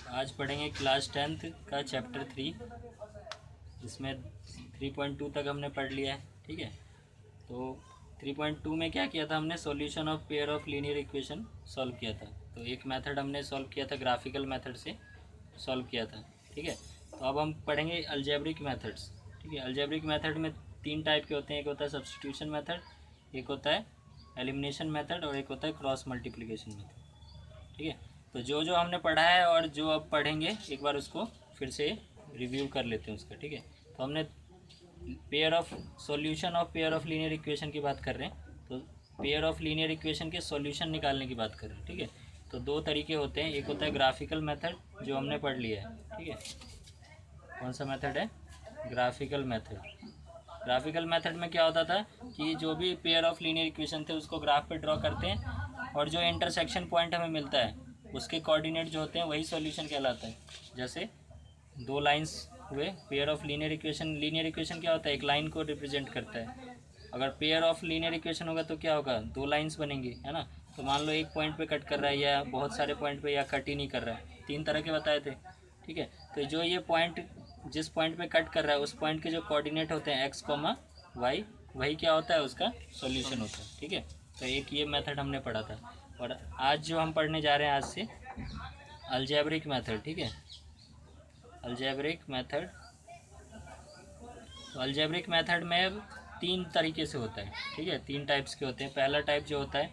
आज पढ़ेंगे class 10th का चैप्टर 3। इसमें 3.2 तक हमने पढ़ लिया है। ठीक है, तो 3.2 में क्या किया था हमने? Solution of pair of linear equation solve किया था। तो एक मेथड हमने सॉल्व किया था, ग्राफिकल मेथड से सॉल्व किया था। ठीक है, तो अब हम पढ़ेंगे अलजेब्रिक मेथड्स। ठीक है, अलजेब्रिक मेथड में 3 टाइप के होते हैं। एक होता है सब्स्टिट्यूशन मेथड, एक होता है एलिमिनेशन मेथड और एक होता है क्रॉस मल्टीप्लिकेशन मेथड। ठीक है, तो जो जो हमने पढ़ा है और जो अब पढ़ेंगे एक बार उसको फिर से रिव्यू कर लेते हैं उसका। ठीक है, तो हमने pair of solution of pair of linear equation की बात कर रहे हैं। तो पेयर ऑफ लीनियर इक्वेशन के सॉल्यूशन निकालने की बात कर रहे हैं। ठीक है, तो 2 तरीके होते हैं। एक होता है ग्राफिकल मेथड जो हमने पढ़ लिया है। ठीक है, कौन सा मेथड है? Graphical method. ग्राफिकल मेथड में क्या होता था कि जो भी पेयर ऑफ लीनियर इक्वेशन थे उसको ग्राफ पे ड्रॉ करते हैं और जो इंटरसेक्शन पॉइंट हमें मिलता है उसके कोऑर्डिनेट जो होते हैं वही सॉल्यूशन कहलाता है। जैसे 2 लाइंस हुए pair of linear equation. Linear equation क्या होता है? एक लाइन को रिप्रेजेंट करता है। अगर पेयर ऑफ लीनियर इक्वेशन होगा तो क्या होगा? 2 लाइंस बनेंगी, है ना। तो मान लो एक पॉइंट पे कट कर रहा है या बहुत सारे पॉइंट पे या कट ही नहीं कर रहा है। 3 तरह के बताए थे। ठीक है, तो जो ये पॉइंट जिस पॉइंट पे कट कर रहा है उस पॉइंट के जो कोऑर्डिनेट होते हैं एक्स कॉमा वाई, वही क्या होता है? उसका सॉल्यूशन होता है। ठीक है, तो एक ये मेथड हमने पढ़ा था। और आज जो हम पढ़ने जा रहे हैं आज से अलजेब्रिक मेथड। ठीक है, अलजेब्रिक मेथड। तो अलजेब्रिक मेथड में 3 तरीके से होता है। ठीक है, 3 टाइप्स के होते हैं। पहला टाइप जो होता है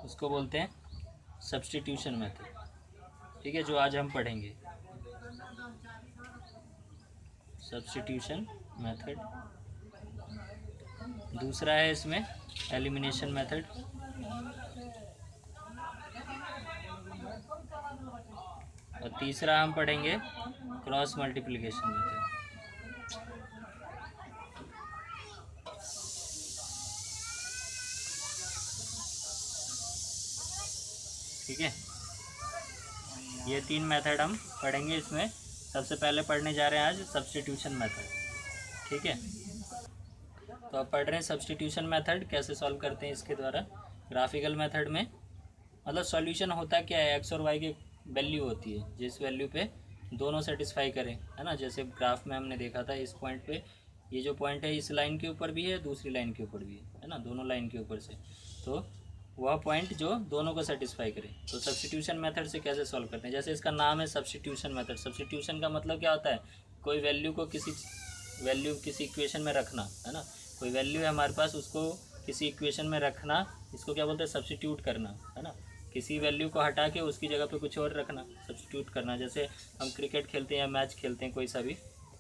उसको बोलते हैं सब्स्टिट्यूशन मेथड। ठीक है, जो आज हम पढ़ेंगे सब्स्टिट्यूशन मेथड। दूसरा है इसमें एलिमिनेशन मेथड। और तीसरा हम पढ़ेंगे क्रॉस मल्टीप्लिकेशन मेथड। ठीक है, ये 3 मेथड हम पढ़ेंगे इसमें। सबसे पहले पढ़ने जा रहे हैं आज सब्स्टिट्यूशन मेथड। ठीक है, तो अब पढ़ रहे हैं सब्स्टिट्यूशन मेथड कैसे सॉल्व करते हैं इसके द्वारा। ग्राफिकल मेथड में मतलब सॉल्यूशन होता क्या है? एक्स और वाई की वैल्यू होती है जिस वैल्यू पे दोनों सेटिस्फाई करें, है ना। जैसे ग्राफ में हमने देखा था इस पॉइंट पे, ये जो पॉइंट है इस लाइन के ऊपर भी है, दूसरी लाइन के ऊपर भी है ना, दोनों लाइन के ऊपर से। तो वह पॉइंट जो दोनों को सेटिस्फाई करे। तो सब्स्टिट्यूशन मेथड से कैसे सॉल्व करते हैं? जैसे इसका नाम है सब्स्टिट्यूशन मेथड। सब्स्टिट्यूशन का मतलब क्या होता है? कोई वैल्यू को किसी इक्वेशन में रखना, है ना। कोई वैल्यू है हमारे पास, उसको किसी इक्वेशन में रखना, इसको क्या बोलते हैं? सब्स्टिट्यूट करना, है ना। किसी वैल्यू को हटा के उसकी जगह पे कुछ और रखना, सब्स्टिट्यूट करना। जैसे हम क्रिकेट खेलते हैं या मैच खेलते हैं कोई सा भी,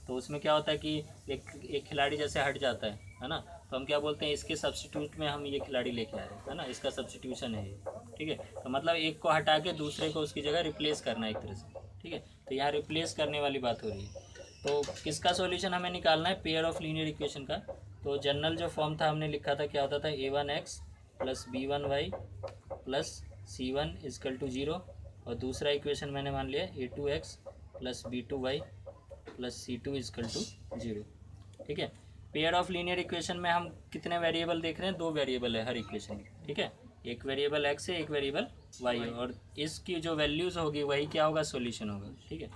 तो उसमें क्या होता है कि एक खिलाड़ी जैसे हट जाता है ना, तो हम क्या बोलते हैं? इसके सब्स्टिट्यूट में हम ये खिलाड़ी लेके आ रहे हैं, है ना, इसका सब्स्टिट्यूशन है ये। ठीक है, तो मतलब एक को हटा के दूसरे को उसकी जगह रिप्लेस करना एक तरह से। ठीक है, तो यहाँ रिप्लेस करने वाली बात हो रही है। तो किसका सॉल्यूशन हमें निकालना है? पेयर ऑफ लीनियर इक्वेशन का। तो जनरल जो फॉर्म था हमने लिखा था, क्या होता था? a1x plus b1y plus c1 is equal to 0। और दूसरा इक्वेशन मैंने मान लिया a2x plus b2y plus c2 is equal to 0। ठीक है, पेयर ऑफ लीनियर इक्वेशन में हम कितने वेरिएबल देख रहे हैं? 2 वेरिएबल है हर इक्वेशन में। ठीक है, एक वेरिएबल x है, एक वेरिएबल y है, और इसकी जो वैल्यूज़ होगी वही क्या होगा? सॉल्यूशन होगा। ठीक है,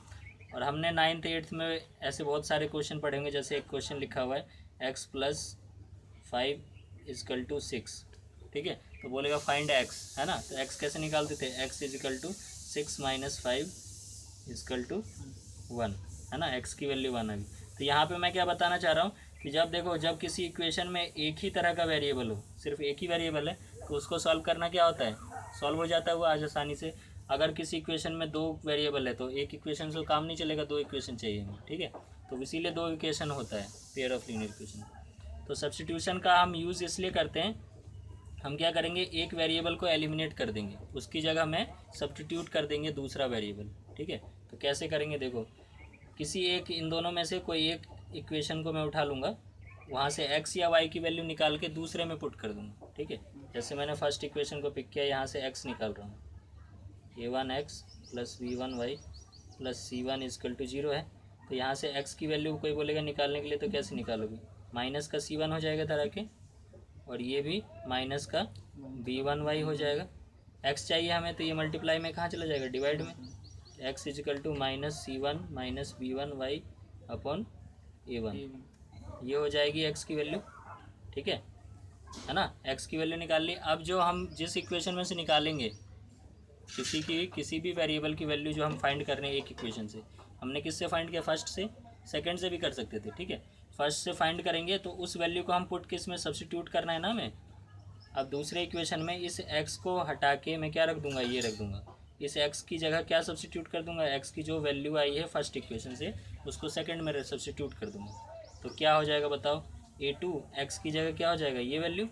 और हमने 9th 8th में ऐसे बहुत सारे क्वेश्चन पढ़े होंगे। जैसे एक क्वेश्चन लिखा हुआ है x प्लस 5 इजकल टू 6। ठीक है, तो बोलेगा फाइंड x, है ना। तो x कैसे निकालते थे? x equal to 6 minus 5 equal to 1, है ना। x की वैल्यू 1 अभी। तो यहाँ पे मैं क्या बताना चाह रहा हूँ कि जब देखो, जब किसी इक्वेशन में एक ही तरह का वेरिएबल हो, सिर्फ एक ही वेरिएबल है, तो उसको सॉल्व करना क्या होता है? सॉल्व हो जाता है वो आज आसानी से। अगर किसी इक्वेशन में 2 वेरिएबल है तो एक इक्वेशन से काम नहीं चलेगा, 2 इक्वेशन चाहिए हमें। ठीक है, तो इसीलिए 2 इक्वेशन होता है पेयर ऑफ लीनियर इक्वेशन। तो सब्स्टिट्यूशन का हम यूज़ इसलिए करते हैं, हम क्या करेंगे? एक वेरिएबल को एलिमिनेट कर देंगे, उसकी जगह में सब्स्टिट्यूट कर देंगे दूसरा वेरिएबल। ठीक है, तो कैसे करेंगे? देखो, किसी एक इन दोनों में से कोई एक इक्वेशन को मैं उठा लूँगा, वहाँ से x या y की वैल्यू निकाल के दूसरे में पुट कर दूँगा। ठीक है, जैसे मैंने फर्स्ट इक्वेशन को पिक किया, यहाँ से x निकाल रहा हूँ। a1x plus b1y plus c1 is equal to 0 है। तो यहाँ से x की वैल्यू कोई बोलेगा निकालने के लिए, तो कैसे निकालोगे? माइनस का c1 हो जाएगा तरह के, और ये भी माइनस का b1y हो जाएगा। x चाहिए हमें, तो ये मल्टीप्लाई में कहाँ चला जाएगा? डिवाइड में। X equal to minus C1 minus B1 y upon A1, ये हो जाएगी एक्स की वैल्यू। ठीक है ना, एक्स की वैल्यू निकाल ली। अब जो हम जिस इक्वेशन में से निकालेंगे किसी भी वेरिएबल की वैल्यू जो हम फाइंड कर रहे हैं एक इक्वेशन से, हमने किससे फाइंड किया, फर्स्ट से, सेकंड से भी कर सकते थे। ठीक है, फर्स्ट से फाइंड करेंगे तो उस वैल्यू को हम पुट किस में सब्स्टिट्यूट करना है ना हमें। अब दूसरे इक्वेशन में इस एक्स को हटा के मैं क्या रख दूंगा, ये रख दूंगा। इस एक्स की जगह क्या सब्स्टिट्यूट कर दूंगा, एक्स की जो वैल्यू आई है फर्स्ट इक्वेशन से उसको सेकंड में सब्स्टिट्यूट कर दूंगा। तो क्या हो जाएगा बताओ, A2 एक्स की जगह क्या हो जाएगा, ये वैल्यू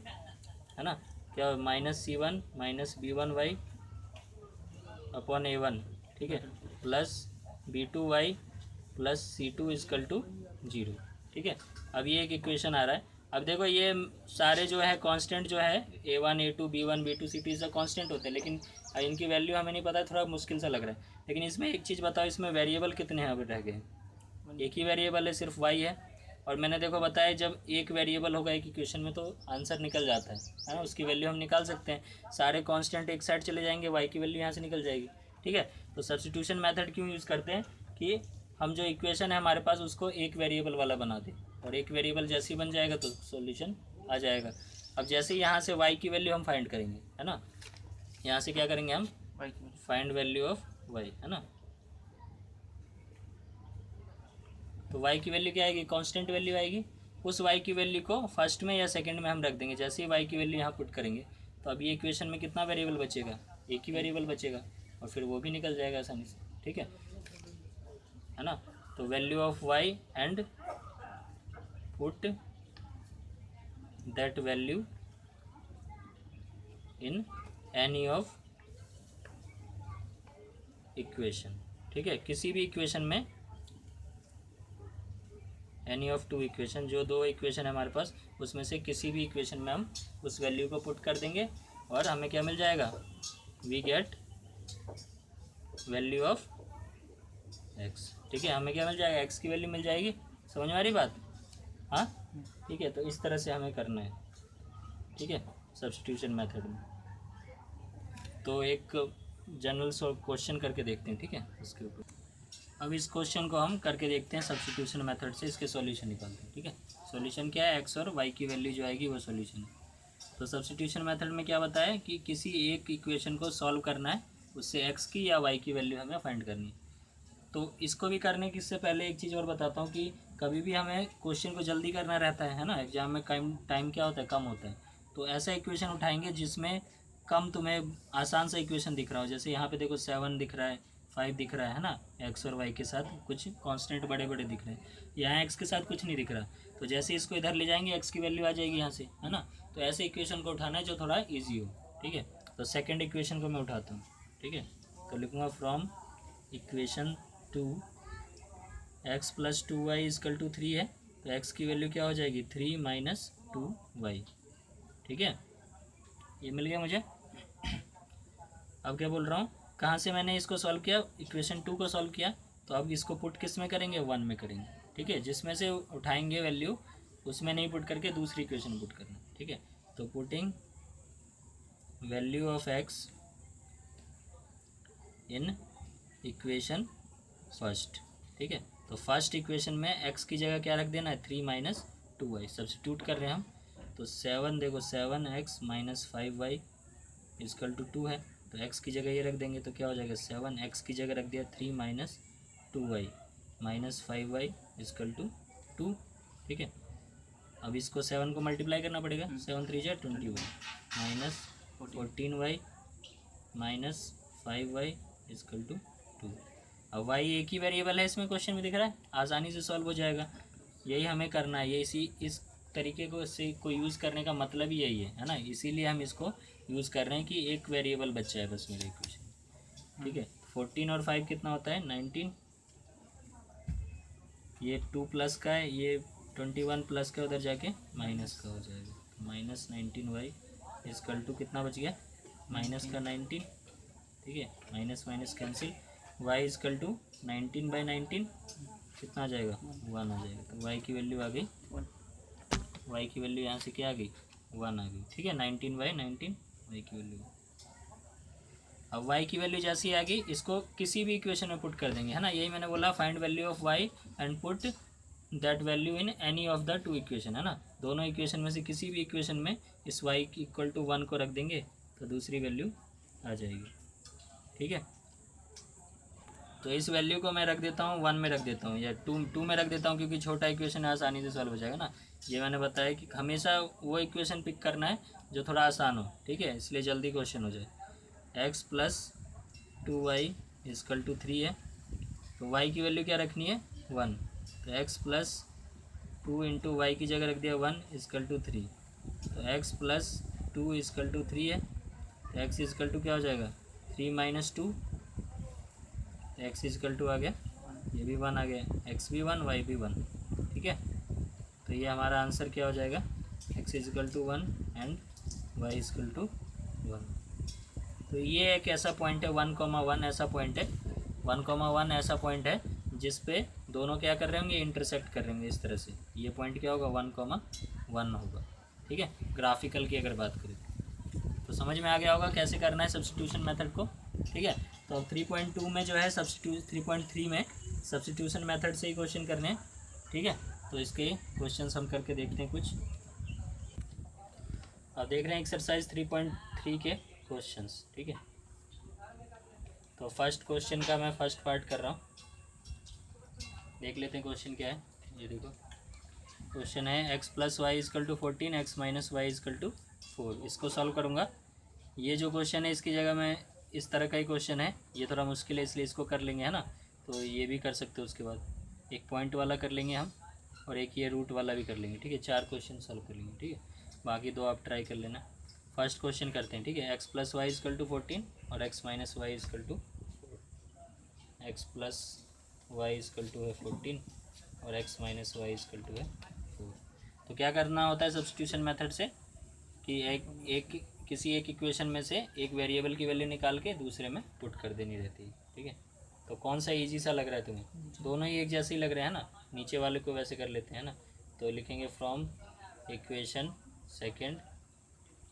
है ना, क्या minus C1 minus B1y upon A1। ठीक है, plus B2y plus C2 is equal to 0। ठीक है, अब ये एक इक्वेशन आ रहा है। अब देखो ये सारे जो है कांस्टेंट जो है A1 A2 B1 B2 C2 सब कांस्टेंट होते हैं, लेकिन इनकी वैल्यू हमें नहीं पता, थोड़ा मुश्किल सा लग रहा है। लेकिन इसमें एक चीज़ बताओ, इसमें वेरिएबल कितने हैं अभी रह गए, एक ही वेरिएबल है, सिर्फ y है। और मैंने देखो बताया जब एक वेरिएबल होगा एक इक्वेशन में तो आंसर निकल जाता है ना, उसकी वैल्यू हम निकाल सकते हैं। सारे कांस्टेंट एक साइड चले जाएंगे, y की वैल्यू यहाँ से निकल जाएगी। ठीक है, तो सब्स्टिट्यूशन मेथड क्यों यूज़ करते हैं कि हम जो इक्वेशन है हमारे पास उसको एक वेरिएबल वाला बना दें, और एक वेरिएबल जैसे ही बन जाएगा तो सॉल्यूशन आ जाएगा। अब जैसे यहाँ से y की वैल्यू हम फाइंड करेंगे, है ना, यहाँ से क्या करेंगे हम, फाइंड वैल्यू ऑफ y, है ना। तो y की वैल्यू क्या आएगी, कांस्टेंट वैल्यू आएगी। उस y की वैल्यू को फर्स्ट में या सेकंड में हम रख देंगे। जैसे ही y की वैल्यू यहाँ पुट करेंगे तो अब ये इक्वेशन में कितना वेरिएबल बचेगा, एक ही वेरिएबल बचेगा, और फिर वो भी निकल जाएगा आसानी से। ठीक है ना। तो value of y and put that value in any of equation. ठीक है, किसी भी इक्वेशन में, एनी ऑफ टू इक्वेशन, जो दो इक्वेशन है हमारे पास उसमें से किसी भी इक्वेशन में हम उस वैल्यू को पुट कर देंगे और हमें क्या मिल जाएगा, we get value of x. ठीक है, हमें क्या मिल जाएगा, एक्स की वैल्यू मिल जाएगी। समझ में आ रही बात, हाँ ठीक है। तो इस तरह से हमें करना है, ठीक है, सब्स्टिट्यूशन मेथड में। तो एक जनरल क्वेश्चन करके देखते हैं, ठीक है, उसके ऊपर। अब इस क्वेश्चन को हम करके देखते हैं सब्स्टिट्यूशन मेथड से, इसके सॉल्यूशन निकालते हैं। ठीक है, सॉल्यूशन क्या है, एक्स और वाई की वैल्यू जो आएगी वो सॉल्यूशन है। तो सब्स्टिट्यूशन मेथड में क्या बताया कि किसी एक इक्वेशन को सॉल्व करना है, उससे एक्स की या वाई की वैल्यू हमें फाइंड करनी है। तो इसको भी करने की इससे पहले एक चीज़ और बताता हूँ कि कभी भी हमें क्वेश्चन को जल्दी करना रहता है ना, एग्जाम में टाइम क्या होता है, कम होता है। तो ऐसा इक्वेशन उठाएंगे जिसमें कम तुम्हें आसान सा इक्वेशन दिख रहा हो। जैसे यहाँ पे देखो 7 दिख रहा है, 5 दिख रहा है ना, एक्स और वाई के साथ कुछ कांस्टेंट बड़े बड़े दिख रहे हैं, यहाँ एक्स के साथ कुछ नहीं दिख रहा। तो जैसे इसको इधर ले जाएंगे एक्स की वैल्यू आ जाएगी यहाँ से, है ना। तो ऐसे इक्वेशन को उठाना है जो थोड़ा ईजी हो। ठीक है, तो सेकेंड इक्वेशन को मैं उठाता हूँ। ठीक है, तो लिखूँगा from equation 2 x plus 2y equal to 3 है, तो एक्स की वैल्यू क्या हो जाएगी, 3 माइनस 2y। ठीक है, ये मिल गया मुझे। अब क्या बोल रहा हूँ, कहाँ से मैंने इसको सॉल्व किया, इक्वेशन 2 को सॉल्व किया, तो अब इसको पुट किस में करेंगे, 1 में करेंगे। ठीक है, जिसमें से उठाएंगे वैल्यू उसमें नहीं पुट करके दूसरी इक्वेशन पुट करना। ठीक है, तो putting value of x in equation first. ठीक है, तो फर्स्ट इक्वेशन में एक्स की जगह क्या रख देना है, 3 माइनस 2y सब्स्टिट्यूट कर रहे हैं हम। तो 7 देखो 7x minus 5y is equal to 2 है, तो x की जगह ये रख देंगे तो क्या हो जाएगा, 7x की जगह रख दिया 3 minus 2y minus 5y is equal to 2। ठीक है, अब इसको 7 को मल्टीप्लाई करना पड़ेगा, 7 3 जा 21 minus 14y minus 5y is equal to 2। अब y एक ही वेरिएबल है इसमें, क्वेश्चन में दिख रहा है, आसानी से सॉल्व हो जाएगा। यही हमें करना है, ये इस तरीके को यूज़ करने का मतलब ही यही है ना, इसीलिए हम इसको यूज़ कर रहे हैं कि एक वेरिएबल बच्चा है बस मेरे इक्वेशन। ठीक है, 14 और 5 कितना होता है, 19। ये 2 प्लस का है, ये 21 प्लस का उधर जाके माइनस का हो जाएगा, माइनस 19y इजकल टू कितना बच गया, माइनस का 19। ठीक है, minus minus cancel, y equal to 19/19 कितना आ जाएगा, 1 आ जाएगा। तो y की वैल्यू आ गई, y की वैल्यू यहाँ से क्या आ गई, 1 आ गई। ठीक है, 19/19 y की वैल्यू। अब y की वैल्यू जैसी आ गई, इसको किसी भी इक्वेशन में पुट कर देंगे, है ना। यही मैंने बोला find value of y and put that value in any of the two equation, है ना। दोनों इक्वेशन में से किसी भी इक्वेशन में इस y की इक्वल टू 1 को रख देंगे तो दूसरी वैल्यू आ जाएगी, ठीक है। तो इस वैल्यू को मैं रख देता हूँ 1 में रख देता हूँ, या टू में रख देता हूँ, क्योंकि छोटा इक्वेशन आसानी से सॉल्व हो जाएगा ना। ये मैंने बताया कि हमेशा वो इक्वेशन पिक करना है जो थोड़ा आसान हो, ठीक है, इसलिए जल्दी क्वेश्चन हो जाए। x plus 2y equal to 3 है, तो y की वैल्यू क्या रखनी है 1, तो x प्लस 2 इंटू वाई की जगह रख दिया 1 इजकल टू 3, तो x प्लस 2 इजकल टू 3 है, तो x इजकल टू क्या हो जाएगा 3 माइनस 2, एक्स इजकल टू आ गया, ये भी 1 आ गया, एक्स भी 1 वाई भी 1, ठीक है। तो ये हमारा आंसर क्या हो जाएगा, x equal to 1 and y equal to 1। तो ये एक ऐसा पॉइंट है 1,1 ऐसा पॉइंट है, 1,1 ऐसा पॉइंट है जिस पे दोनों क्या कर रहे होंगे, इंटरसेक्ट कर रहे होंगे इस तरह से। ये पॉइंट क्या होगा 1,1 होगा, ठीक है। ग्राफिकल की अगर बात करें तो समझ में आ गया होगा कैसे करना है सब्स्टिट्यूशन मेथड को, ठीक है। तो 3.2 में जो है 3.3 में सब्स्टिट्यूशन मेथड से ही क्वेश्चन करने हैं, ठीक है। तो इसके क्वेश्चंस हम करके देखते हैं कुछ। अब देख रहे हैं एक्सरसाइज 3.3 के क्वेश्चंस, ठीक है। तो फर्स्ट क्वेश्चन का मैं फर्स्ट पार्ट कर रहा हूँ, देख लेते हैं क्वेश्चन क्या है। ये देखो क्वेश्चन है x plus y equal to 14, x minus y equal to 4। इसको सॉल्व करूँगा। ये जो क्वेश्चन है इसकी जगह मैं इस तरह का ही क्वेश्चन है, ये थोड़ा मुश्किल है इसलिए इसको कर लेंगे, है ना। तो ये भी कर सकते हो, उसके बाद एक पॉइंट वाला कर लेंगे हम, और एक ये रूट वाला भी कर लेंगे, ठीक है। 4 क्वेश्चन सॉल्व कर लेंगे, ठीक है। बाकी 2 आप ट्राई कर लेना। फर्स्ट क्वेश्चन करते हैं, ठीक है। X plus y equal to 14 और x minus y equal to 4। X plus y equal to है 14 और x minus y equal to है 4। तो क्या करना होता है सब्स्टिट्यूशन मेथड से कि किसी एक इक्वेशन में से एक वेरिएबल की वैल्यू निकाल के दूसरे में पुट कर देनी रहती है, ठीक है। तो कौन सा इजी सा लग रहा है तुम्हें, दोनों ही एक जैसे ही लग रहे हैं ना। नीचे वाले को वैसे कर लेते हैं ना, तो लिखेंगे from equation second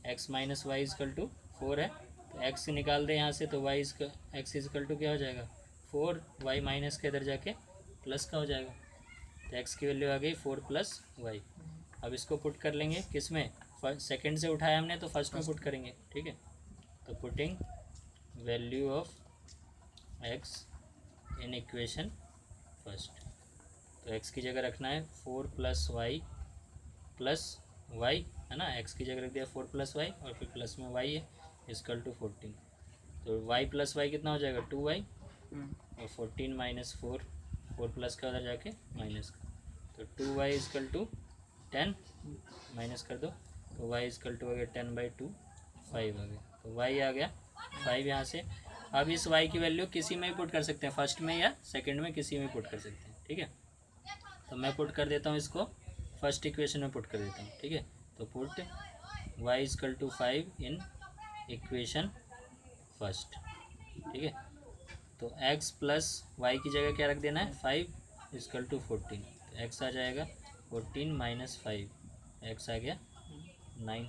x minus y equal to 4 है, तो एक्स निकाल दें यहाँ से, तो वाई एक्स इजकल टू क्या हो जाएगा 4, वाई माइनस के इधर जाके प्लस का हो जाएगा, तो एक्स की वैल्यू आ गई 4 प्लस वाई। अब इसको पुट कर लेंगे किस में, सेकंड से उठाया हमने तो फर्स्ट में पुट करेंगे, ठीक है। तो putting value of x in equation first, तो एक्स की जगह रखना है 4 प्लस वाई है ना। एक्स की जगह रख दिया 4 प्लस वाई और फिर प्लस में वाई है इजकल टू 14। तो वाई प्लस वाई कितना हो जाएगा 2y, और 14 माइनस 4 प्लस का उधर जाके माइनस का, तो 2y इजकल टू 10, माइनस कर दो, तो y इजकल टू आ गया 10/2, 5 आ गया। तो y आ गया 5 यहाँ से। अब इस y की वैल्यू किसी में भी पुट कर सकते हैं, फर्स्ट में या सेकंड में, किसी में पुट कर सकते हैं, ठीक है। तो मैं पुट कर देता हूँ इसको फर्स्ट इक्वेशन में पुट कर देता हूँ, ठीक है। तो put y equal to 5 in equation first, ठीक है। तो x प्लस वाई की जगह क्या रख देना है 5 इजकल टू 14, तो x आ जाएगा 14 माइनस 5, x आ गया 9,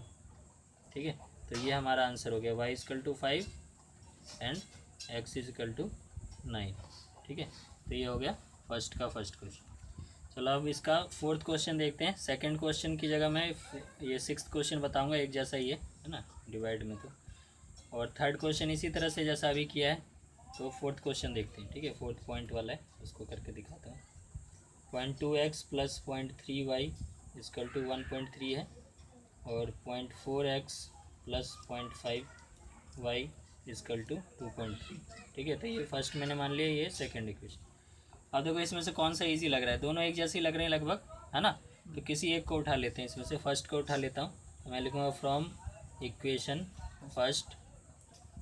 ठीक है। तो ये हमारा आंसर हो गया y equal to 5 and x equal to 9, ठीक है। तो ये हो गया फर्स्ट का फर्स्ट क्वेश्चन। चलो अब इसका फोर्थ क्वेश्चन देखते हैं। सेकंड क्वेश्चन की जगह मैं ये सिक्स्थ क्वेश्चन बताऊंगा, एक जैसा ही है ना डिवाइड में। तो और थर्ड क्वेश्चन इसी तरह से जैसा अभी किया है। तो फोर्थ क्वेश्चन देखते हैं, ठीक है। फोर्थ पॉइंट वाला है, उसको करके दिखाता हूँ। 0.2x plus 0.3y is equal to 1.3 है, और 0.4x plus 0.5y is equal to 2.3, ठीक है। तो ये फर्स्ट मैंने मान लिया, ये सेकंड इक्वेशन। अब देखो इसमें से कौन सा इजी लग रहा है, दोनों एक जैसे ही लग रहे हैं लगभग, है ना। तो किसी एक को उठा लेते हैं, इसमें से फर्स्ट को उठा लेता हूँ। तो मैं लिखूँगा फ्रॉम इक्वेशन फर्स्ट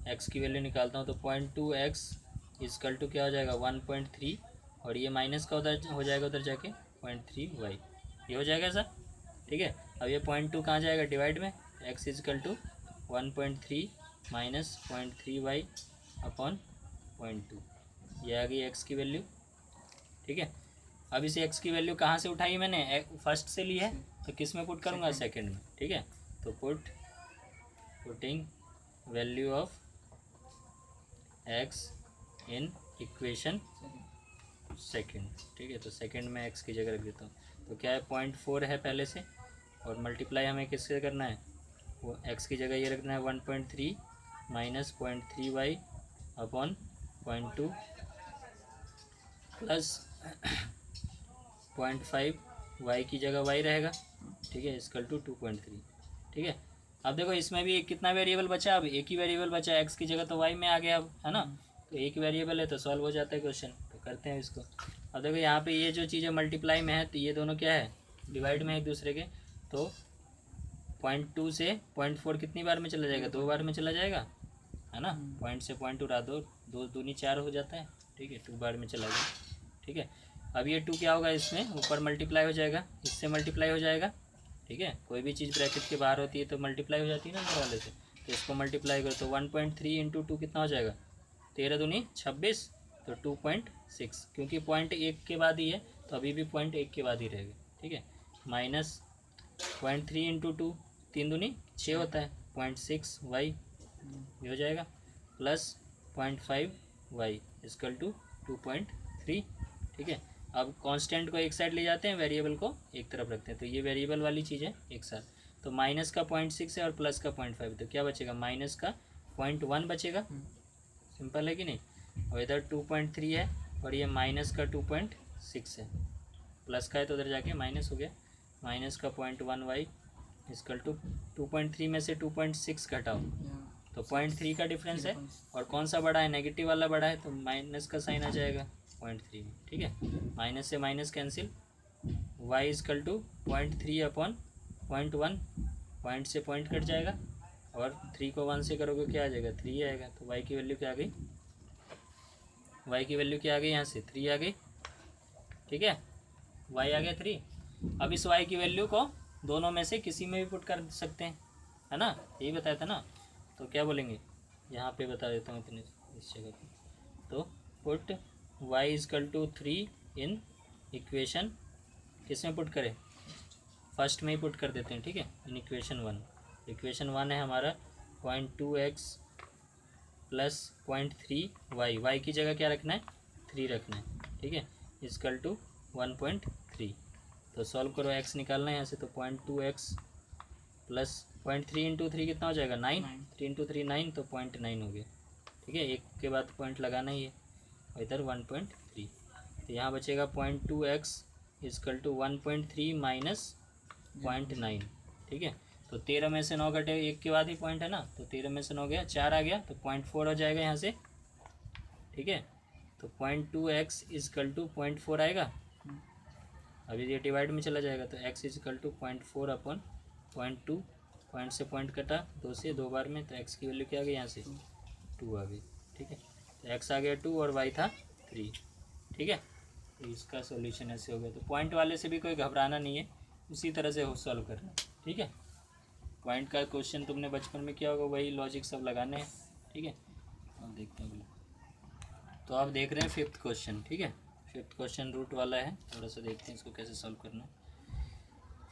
एक्स की वैल्यू निकालता हूँ, तो 0.2x इजकल टू क्या हो जाएगा 1.3, और ये माइनस का उधर हो जाएगा, उधर जाके 0.3y, ये हो जाएगा ऐसा, ठीक है। अब ये 0.2 कहाँ जाएगा डिवाइड में, x equal to 1.3 minus 0.3y upon 0.2, ये आ गई x की वैल्यू, ठीक है। अब इस x की वैल्यू कहाँ से उठाई मैंने, फर्स्ट से ली है, तो किस में पुट करूँगा सेकंड में, ठीक है। तो putting value of x in equation second. ठीक है, तो सेकंड में एक्स की जगह रख देता हूँ। तो क्या है, 0.4 है पहले से, और मल्टीप्लाई हमें किससे करना है, वो एक्स की जगह ये रखना है 1.3 minus 0.3y upon 0.2 plus 0.5 Y की जगह वाई रहेगा। ठीक है, इसकल टू 2.3। ठीक है, अब देखो इसमें भी कितना वेरिएबल बचा, अब एक ही वेरिएबल बचा, एक्स की जगह तो वाई में आ गया अब, है ना। तो एक वेरिएबल है तो सॉल्व हो जाता है क्वेश्चन। तो करते हैं इसको। अब देखो यहाँ पे ये जो चीज़ें मल्टीप्लाई में है, तो ये दोनों क्या है, डिवाइड में एक दूसरे के। तो 0.2 से 0.4 कितनी बार में चला जाएगा, 2 बार में चला जाएगा, है ना। पॉइंट से 0.2 रहा दो, 2 दूनी 4 हो जाता है। ठीक है, 2 बार में चला गया। ठीक है, अब ये 2 क्या होगा, इसमें ऊपर मल्टीप्लाई हो जाएगा, इससे मल्टीप्लाई हो जाएगा। ठीक है, कोई भी चीज़ ब्रैकेट के बाहर होती है तो मल्टीप्लाई हो जाती है ना अंदर वाले से, तो इसको मल्टीप्लाई करो तो 1.3 इंटू 2 कितना हो जाएगा, 13 दूनी 26, तो 2.6, क्योंकि 0.1 के बाद ही है तो अभी भी 0.1 के बाद ही रहेगा। ठीक है, माइनस 0.3 इंटू 2, 3 दूनी 6 होता है, 0.6 वाई ये हो जाएगा, प्लस 0.5 वाई इसकल टू 2.3। ठीक है, अब कांस्टेंट को एक साइड ले जाते हैं, वेरिएबल को एक तरफ रखते हैं, तो ये वेरिएबल वाली चीज़ है एक साथ। तो माइनस का 0.6 है और प्लस का 0.5, तो क्या बचेगा, माइनस का 0.1 बचेगा। सिंपल है कि नहीं, और इधर 2.3 है और ये माइनस का 2.6 है, प्लस का है तो उधर जाके माइनस हो गया, माइनस का 0.1 वाई इसकल टू 2.3 में से 2.6 घटाओ तो 0.3 का डिफरेंस है, और कौन सा बड़ा है, नेगेटिव वाला बड़ा है, तो माइनस का साइन आ जाएगा 0.3 में। ठीक है, माइनस से minus cancel, y equal to 0.3 upon 0.1, point से पॉइंट कट जाएगा, और 3 को 1 से करोगे क्या आ जाएगा, 3 आएगा। तो y की वैल्यू क्या आ गई, y की वैल्यू क्या आ गई, यहाँ से 3 आ गई। ठीक है, y आ गया 3। अब इस y की वैल्यू को दोनों में से किसी में भी पुट कर सकते हैं, है ना, यही बताया था ना। तो क्या बोलेंगे, यहाँ पे बता देता हूँ इतने इस जगह पे, तो put y equal to 3 in equation, किस में पुट करें, फर्स्ट में ही पुट कर देते हैं। ठीक है, इन इक्वेशन 1, इक्वेशन 1 है हमारा 0.2x प्लस 0.3y, y की जगह क्या रखना है, 3 रखना है। ठीक है, इजकल टू 1.3। तो सॉल्व करो, x निकालना है यहाँ से, तो 0.2x प्लस 0.3 इंटू 3 कितना हो जाएगा, 9, 3 इंटू 3 9, तो 0.9 हो गया। ठीक है, एक के बाद पॉइंट लगाना ही है, और इधर 1.3, तो यहाँ बचेगा 0.2x इजकल टू 1.3 माइनस 0.9। ठीक है, तो 13 में से 9 घटे, एक के बाद ही पॉइंट है ना, तो 13 में से 9 गया, 4 आ गया, तो 0.4 हो जाएगा यहाँ से। ठीक है, तो 0.2x इजकल टू 0.4 आएगा, अभी ये डिवाइड में चला जाएगा, तो x equal to 0.4 upon 0.2, point से पॉइंट कटा 2 से 2 बार में, तो x की वैल्यू क्या आ गई यहाँ से, 2 आ गई। ठीक है, तो x आ गया 2 और y था 3। ठीक है, तो इसका सॉल्यूशन ऐसे हो गया। तो पॉइंट वाले से भी कोई घबराना नहीं है, उसी तरह से सॉल्व करना। ठीक है, पॉइंट का क्वेश्चन तुमने बचपन में किया होगा, वही लॉजिक सब लगाने हैं। ठीक है, अब देखते हैं, तो आप देख रहे हैं 5th क्वेश्चन। ठीक है, 5th क्वेश्चन रूट वाला है, थोड़ा सा देखते हैं इसको कैसे सॉल्व करना है।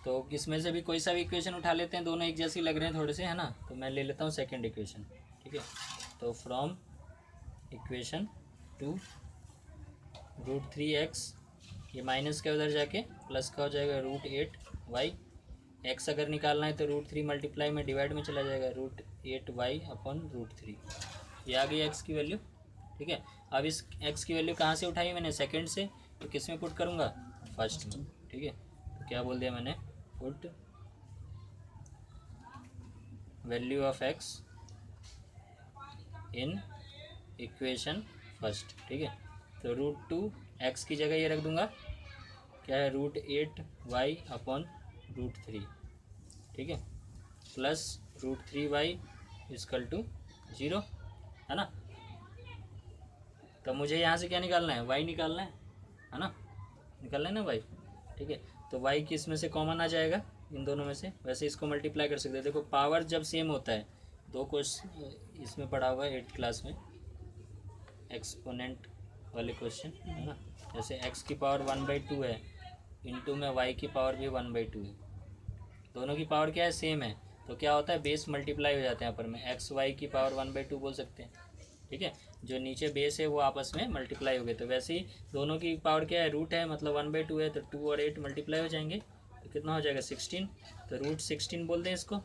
तो किसमें से भी कोई सा भी इक्वेशन उठा लेते हैं, दोनों एक जैसी लग रहे हैं थोड़े से, है ना। तो मैं ले लेता हूँ सेकंड इक्वेशन। ठीक है, तो फ्रॉम इक्वेशन 2 √3x, ये माइनस का उधर जाके प्लस का हो जाएगा √8y, x अगर निकालना है तो √3 मल्टीप्लाई में डिवाइड में चला जाएगा, √8y अपॉन √3, ये आ गई x की वैल्यू। ठीक है, अब इस x की वैल्यू कहाँ से उठाई मैंने, सेकंड से, तो किस में पुट करूँगा, फर्स्ट में। ठीक है, तो क्या बोल दिया मैंने, put value of x in equation first. ठीक है, तो √2x की जगह ये रख दूंगा, क्या है, √8y अपॉन √3। ठीक है, प्लस √3y इजकल टू 0, है ना। तो मुझे यहाँ से क्या निकालना है, y निकालना है ना, निकालना है ना y। ठीक है, तो y किस में से कॉमन आ जाएगा, इन दोनों में से। वैसे इसको मल्टीप्लाई कर सकते हैं, देखो पावर जब सेम होता है, दो क्वेश्चन इसमें पढ़ा हुआ है 8th क्लास में, एक्सपोनेंट वाले क्वेश्चन, है ना। जैसे x की पावर 1/2 है, इंटू में y की पावर भी 1/2 है, दोनों की पावर क्या है, सेम है, तो क्या होता है, बेस मल्टीप्लाई हो जाते हैं यहाँ पर, में x y की पावर 1/2 बोल सकते हैं। ठीक है, जो नीचे बेस है वो आपस में मल्टीप्लाई हो गए। तो वैसे ही दोनों की पावर क्या है, रूट है, मतलब 1/2 है, तो 2 और 8 मल्टीप्लाई हो जाएंगे, तो कितना हो जाएगा 16। तो √16 बोल दें इसको,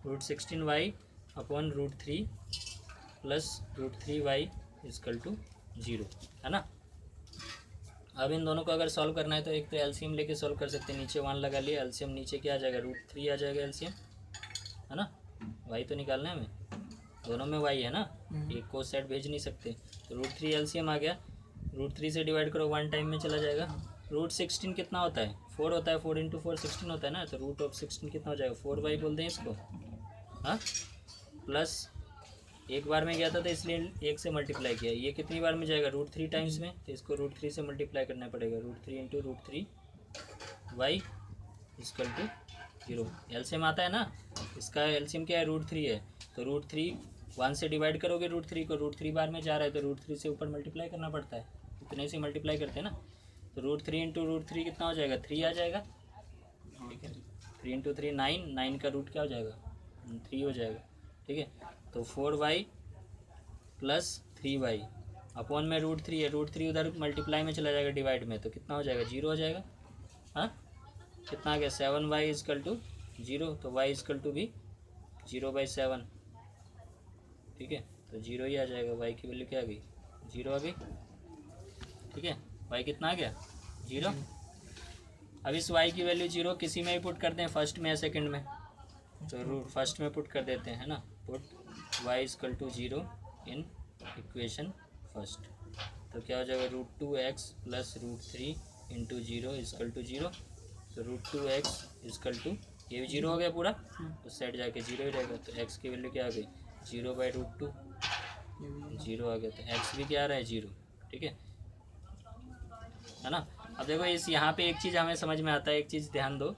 √16y upon √3 plus √3y equal to 0, है ना। अब इन दोनों को अगर सॉल्व करना है तो एक तो एलसीएम लेके सॉल्व कर सकते हैं, नीचे 1 लगा लिया, एलसीएम नीचे क्या आ जाएगा, √3 आ जाएगा एलसीएम, है ना। वाई तो निकालना है हमें, दोनों में वाई है ना, एक को साइड भेज नहीं सकते, तो √3 एलसीएम आ गया, √3 से डिवाइड करो 1 टाइम में चला जाएगा। √16 कितना होता है, 4 होता है, 4 × 4 16 होता है ना, तो √16 कितना हो जाएगा, 4y बोल दें इसको, हाँ, प्लस एक बार में गया था तो इसलिए एक से मल्टीप्लाई किया, ये कितनी बार में जाएगा, √3 टाइम्स में, तो इसको √3 से मल्टीप्लाई करना पड़ेगा, √3 × √3y इक्वल टू 0। एलसीएम आता है ना, इसका एलसीएम क्या है, √3 है, तो √3 1 से डिवाइड करोगे √3 को, √3 बार में जा रहा है तो √3 से ऊपर मल्टीप्लाई करना पड़ता है, इतने से मल्टीप्लाई करते हैं ना, तो √3 × √3 कितना हो जाएगा, 3 आ जाएगा, ठीक है, 3 × 3 9 का रूट क्या हो जाएगा, 3 हो जाएगा, ठीक है। तो 4y प्लस 3y अपॉन में √3 है, √3 उधर मल्टीप्लाई में चला जाएगा डिवाइड में, तो कितना हो जाएगा, 0 हो जाएगा, हाँ, कितना आ गया 7y इक्वल टू 0, तो y इक्वल टू भी 0/7, ठीक है, तो 0 ही आ जाएगा, y की वैल्यू क्या आ गई, 0 आ गई, ठीक है, y कितना आ गया 0। अब इस y की वैल्यू 0 किसी में ही पुट करते हैं, फर्स्ट में या सेकंड में, तो फर्स्ट में पुट कर देते हैं, है ना, put y equal to 0 in equation first, तो क्या हो जाएगा, √2x प्लस √3 × 0 इक्वल टू 0, तो √2x इक्वल टू, ये भी 0 हो गया पूरा, तो साइड जाके 0 ही रहेगा, तो x की वैल्यू क्या आ गई, 0/√2, 0 आ गया, तो x भी क्या आ रहा है 0, ठीक है ना। अब देखो इस यहाँ पे एक चीज़ हमें समझ में आता है, एक चीज़ ध्यान दो,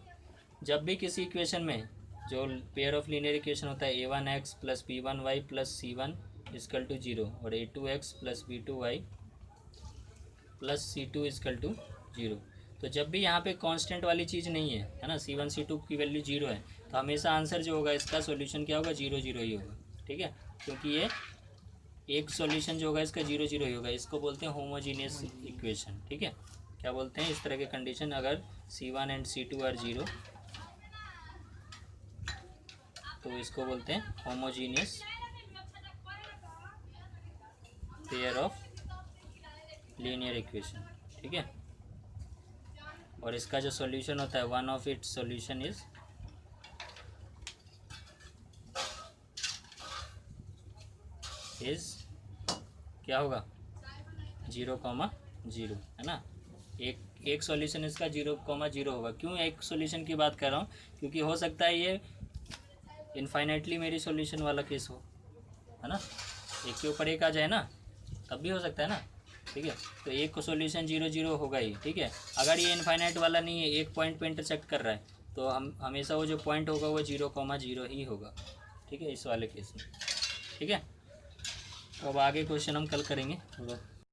जब भी किसी इक्वेशन में जो पेयर ऑफ लीनियर इक्वेशन होता है a1x plus b1y plus c1 equal to 0 और a2x plus b2y plus c2 equal to 0, तो जब भी यहाँ पे कांस्टेंट वाली चीज़ नहीं है ना, c1 c2 की वैल्यू 0 है, तो हमेशा आंसर जो होगा इसका सॉल्यूशन क्या होगा, 0 0 ही होगा, ठीक है, क्योंकि ये एक सॉल्यूशन जो होगा इसका 0 0 ही होगा, इसको बोलते हैं होमोजीनियस इक्वेशन, ठीक है। क्या बोलते हैं इस तरह के कंडीशन, अगर c1 एंड c2 आर 0, तो इसको बोलते हैं homogeneous pair of linear equation, ठीक है। और इसका जो सॉल्यूशन होता है, one of its solution is क्या होगा, 0,0, है ना, एक सॉल्यूशन इसका 0,0 होगा। क्यों एक सॉल्यूशन की बात कर रहा हूँ, क्योंकि हो सकता है ये इनफाइनाइटली मेरी सॉल्यूशन वाला केस हो, है ना, एक के ऊपर एक आ जाए ना, तब भी हो सकता है ना, ठीक है, तो एक को सॉल्यूशन 0 0 होगा ही, ठीक है। अगर ये इनफाइनाइट वाला नहीं है, एक पॉइंट पे इंटरसेक्ट कर रहा है, तो हम हमेशा वो जो पॉइंट होगा वो 0,0 ही होगा, ठीक है, इस वाले केस में, ठीक है। तो अब आगे क्वेश्चन हम कल करेंगे।